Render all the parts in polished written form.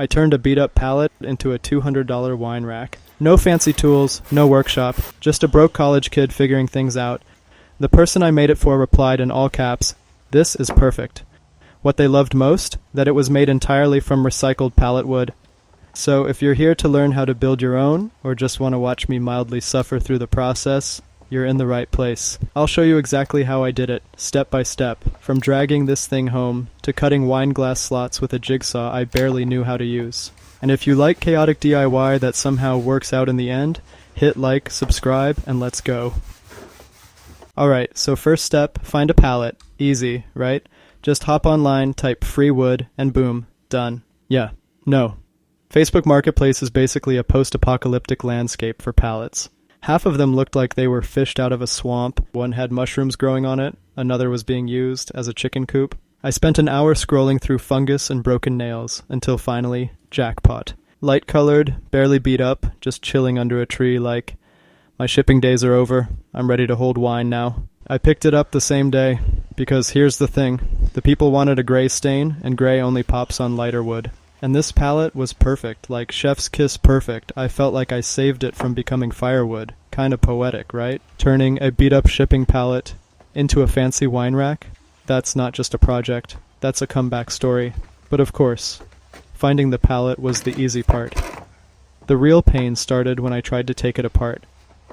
I turned a beat-up pallet into a $200 wine rack. No fancy tools, no workshop, just a broke college kid figuring things out. The person I made it for replied in all caps, "This is perfect." What they loved most? That it was made entirely from recycled pallet wood. So if you're here to learn how to build your own, or just want to watch me mildly suffer through the process, you're in the right place. I'll show you exactly how I did it, step by step, from dragging this thing home to cutting wine glass slots with a jigsaw I barely knew how to use. And if you like chaotic DIY that somehow works out in the end, hit like, subscribe, and let's go. Alright, so first step, find a pallet. Easy, right? Just hop online, type free wood, and boom, done. Yeah, no. Facebook Marketplace is basically a post-apocalyptic landscape for pallets. Half of them looked like they were fished out of a swamp. One had mushrooms growing on it. Another was being used as a chicken coop. I spent an hour scrolling through fungus and broken nails, until finally, jackpot. Light-colored, barely beat up, just chilling under a tree like, my shipping days are over. I'm ready to hold wine now. I picked it up the same day, because here's the thing. The people wanted a gray stain, and gray only pops on lighter wood. And this palette was perfect, like chef's kiss perfect. I felt like I saved it from becoming firewood. Kinda poetic, right? Turning a beat-up shipping palette into a fancy wine rack? That's not just a project. That's a comeback story. But of course, finding the palette was the easy part. The real pain started when I tried to take it apart.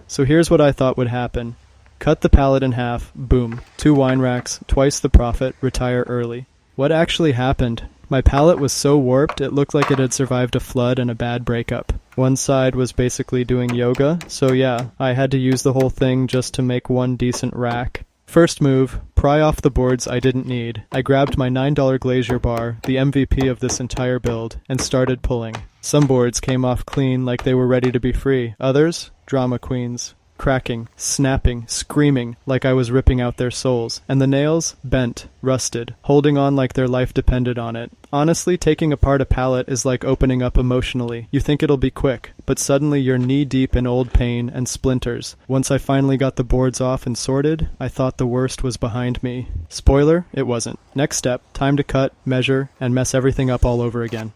So here's what I thought would happen. Cut the palette in half, boom. 2 wine racks, twice the profit, retire early. What actually happened? My palette was so warped it looked like it had survived a flood and a bad breakup. One side was basically doing yoga, so yeah, I had to use the whole thing just to make one decent rack. First move, pry off the boards I didn't need. I grabbed my $9 glazier bar, the MVP of this entire build, and started pulling. Some boards came off clean like they were ready to be free. Others, drama queens. Cracking, snapping, screaming like I was ripping out their souls. And the nails, bent, rusted, holding on like their life depended on it. Honestly, taking apart a pallet is like opening up emotionally. You think it'll be quick, but suddenly you're knee-deep in old pain and splinters. Once I finally got the boards off and sorted, I thought the worst was behind me. Spoiler, it wasn't. Next step, time to cut, measure, and mess everything up all over again.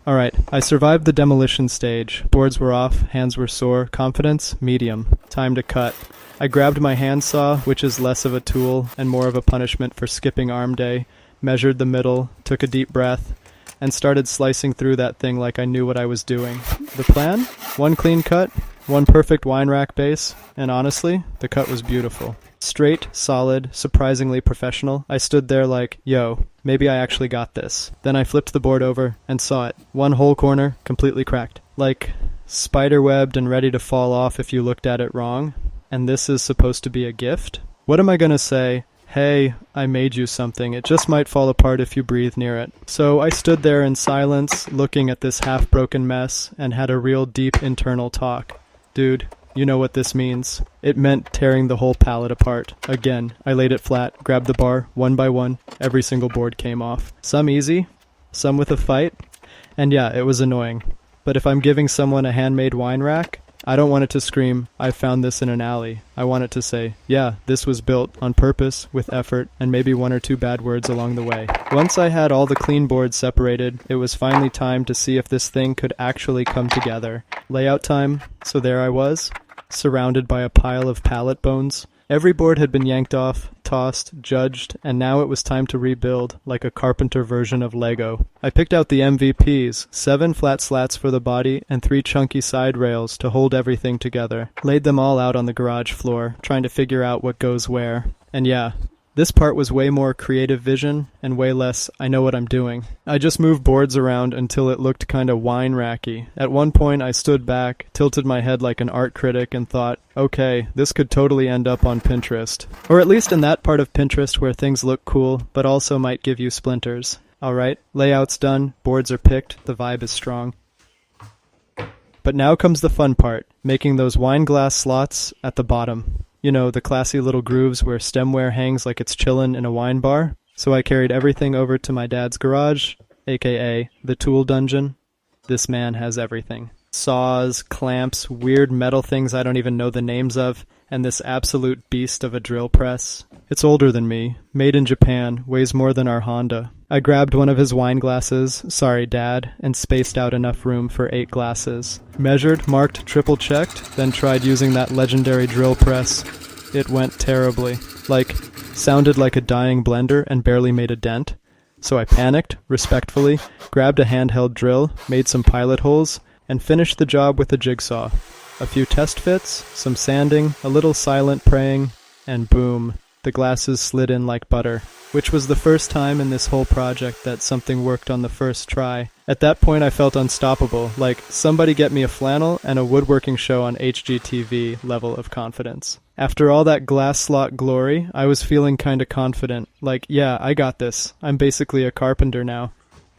Alright, I survived the demolition stage. Boards were off, hands were sore, confidence, medium. Time to cut. I grabbed my handsaw, which is less of a tool and more of a punishment for skipping arm day, measured the middle, took a deep breath, and started slicing through that thing like I knew what I was doing. The plan? One clean cut, one perfect wine rack base, and honestly, the cut was beautiful. Straight, solid, surprisingly professional. I stood there like, yo, maybe I actually got this. Then I flipped the board over and saw it. One whole corner, completely cracked. Like, spider-webbed and ready to fall off if you looked at it wrong. And this is supposed to be a gift? What am I gonna say? Hey, I made you something. It just might fall apart if you breathe near it. So I stood there in silence, looking at this half-broken mess, and had a real deep internal talk. Dude, you know what this means. It meant tearing the whole pallet apart. Again, I laid it flat, grabbed the bar, one by one. Every single board came off. Some easy, some with a fight. And yeah, it was annoying. But if I'm giving someone a handmade wine rack, I don't want it to scream, I found this in an alley. I want it to say, yeah, this was built on purpose, with effort, and maybe 1 or 2 bad words along the way. Once I had all the clean boards separated, it was finally time to see if this thing could actually come together. Layout time, so there I was, surrounded by a pile of pallet bones. Every board had been yanked off, tossed, judged, and now it was time to rebuild, like a carpenter version of Lego. I picked out the MVPs, 7 flat slats for the body and 3 chunky side rails to hold everything together. Laid them all out on the garage floor, trying to figure out what goes where. And yeah, this part was way more creative vision and way less I know what I'm doing. I just moved boards around until it looked kinda wine racky. At one point I stood back, tilted my head like an art critic and thought, okay, this could totally end up on Pinterest. Or at least in that part of Pinterest where things look cool, but also might give you splinters. Alright, layout's done, boards are picked, the vibe is strong. But now comes the fun part, making those wine glass slots at the bottom. You know, the classy little grooves where stemware hangs like it's chillin' in a wine bar. So I carried everything over to my dad's garage, aka the tool dungeon. This man has everything. saws, clamps, weird metal things I don't even know the names of, and this absolute beast of a drill press. It's older than me, made in Japan, weighs more than our Honda. I grabbed one of his wine glasses, sorry Dad, and spaced out enough room for 8 glasses. Measured, marked, triple-checked, then tried using that legendary drill press. It went terribly. Sounded like a dying blender and barely made a dent. So I panicked, respectfully, grabbed a handheld drill, made some pilot holes, and finished the job with a jigsaw. A few test fits, some sanding, a little silent praying, and boom, the glasses slid in like butter, which was the first time in this whole project that something worked on the first try. At that point I felt unstoppable, like somebody get me a flannel and a woodworking show on HGTV level of confidence. After all that glass slot glory, I was feeling kinda confident, yeah, I got this, I'm basically a carpenter now.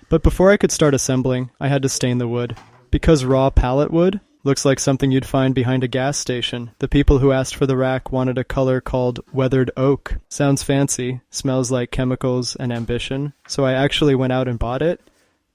But before I could start assembling, I had to stain the wood. Because raw pallet wood looks like something you'd find behind a gas station. The people who asked for the rack wanted a color called weathered oak. Sounds fancy, smells like chemicals and ambition, so I actually went out and bought it.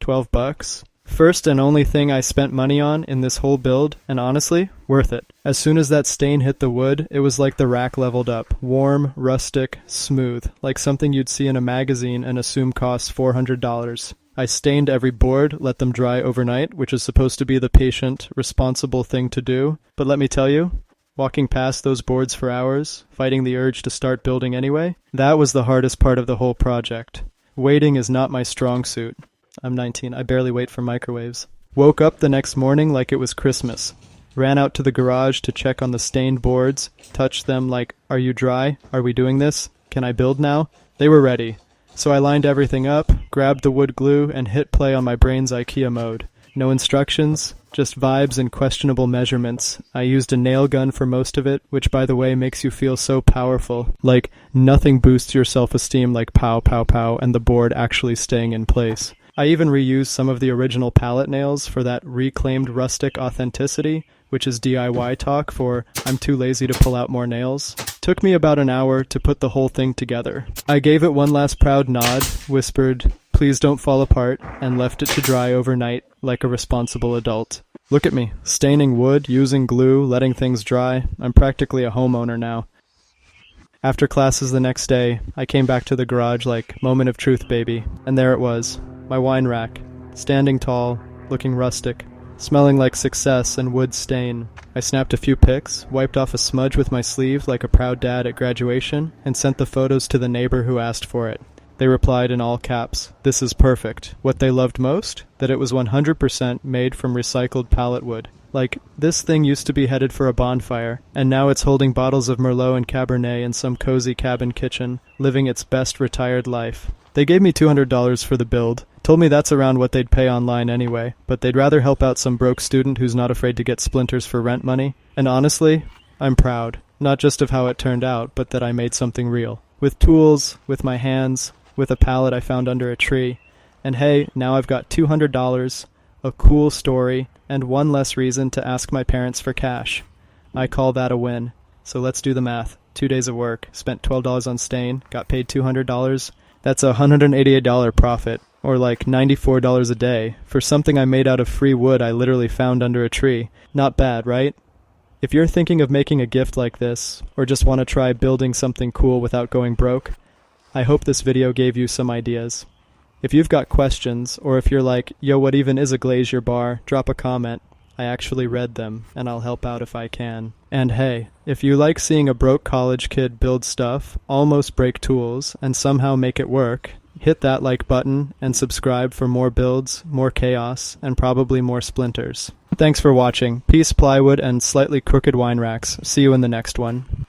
$12. First and only thing I spent money on in this whole build, and honestly, worth it. As soon as that stain hit the wood, it was like the rack leveled up. Warm, rustic, smooth, like something you'd see in a magazine and assume costs $400. I stained every board, let them dry overnight, which is supposed to be the patient, responsible thing to do. But let me tell you, walking past those boards for hours, fighting the urge to start building anyway, that was the hardest part of the whole project. Waiting is not my strong suit. I'm 19, I barely wait for microwaves. Woke up the next morning like it was Christmas. Ran out to the garage to check on the stained boards, touched them like, are you dry? Are we doing this? Can I build now? They were ready. So I lined everything up, grabbed the wood glue, and hit play on my brain's IKEA mode. No instructions, just vibes and questionable measurements. I used a nail gun for most of it, which by the way makes you feel so powerful. Like, nothing boosts your self-esteem like pow pow pow and the board actually staying in place. I even reused some of the original pallet nails for that reclaimed rustic authenticity, which is DIY talk for I'm too lazy to pull out more nails. Took me about an hour to put the whole thing together. I gave it one last proud nod, whispered, please don't fall apart, and left it to dry overnight like a responsible adult. Look at me, staining wood, using glue, letting things dry. I'm practically a homeowner now. After classes the next day, I came back to the garage like, moment of truth, baby. And there it was, my wine rack, standing tall, looking rustic, smelling like success and wood stain. I snapped a few pics, wiped off a smudge with my sleeve like a proud dad at graduation, and sent the photos to the neighbor who asked for it. They replied in all caps, this is perfect. What they loved most? That it was 100% made from recycled pallet wood. Like, this thing used to be headed for a bonfire, and now it's holding bottles of Merlot and Cabernet in some cozy cabin kitchen, living its best retired life. They gave me $200 for the build, told me that's around what they'd pay online anyway, but they'd rather help out some broke student who's not afraid to get splinters for rent money. And honestly, I'm proud, not just of how it turned out, but that I made something real. With tools, with my hands, with a pallet I found under a tree. And hey, now I've got $200, a cool story, and one less reason to ask my parents for cash. I call that a win. So let's do the math. 2 days of work, spent $12 on stain, got paid $200. That's a $188 profit, or like $94 a day, for something I made out of free wood I literally found under a tree. Not bad, right? If you're thinking of making a gift like this, or just want to try building something cool without going broke, I hope this video gave you some ideas. If you've got questions, or if you're like, yo, what even is a glazier bar, drop a comment. I actually read them, and I'll help out if I can. And hey, if you like seeing a broke college kid build stuff, almost break tools, and somehow make it work, hit that like button and subscribe for more builds, more chaos, and probably more splinters. Thanks for watching. Peace, plywood, and slightly crooked wine racks. See you in the next one.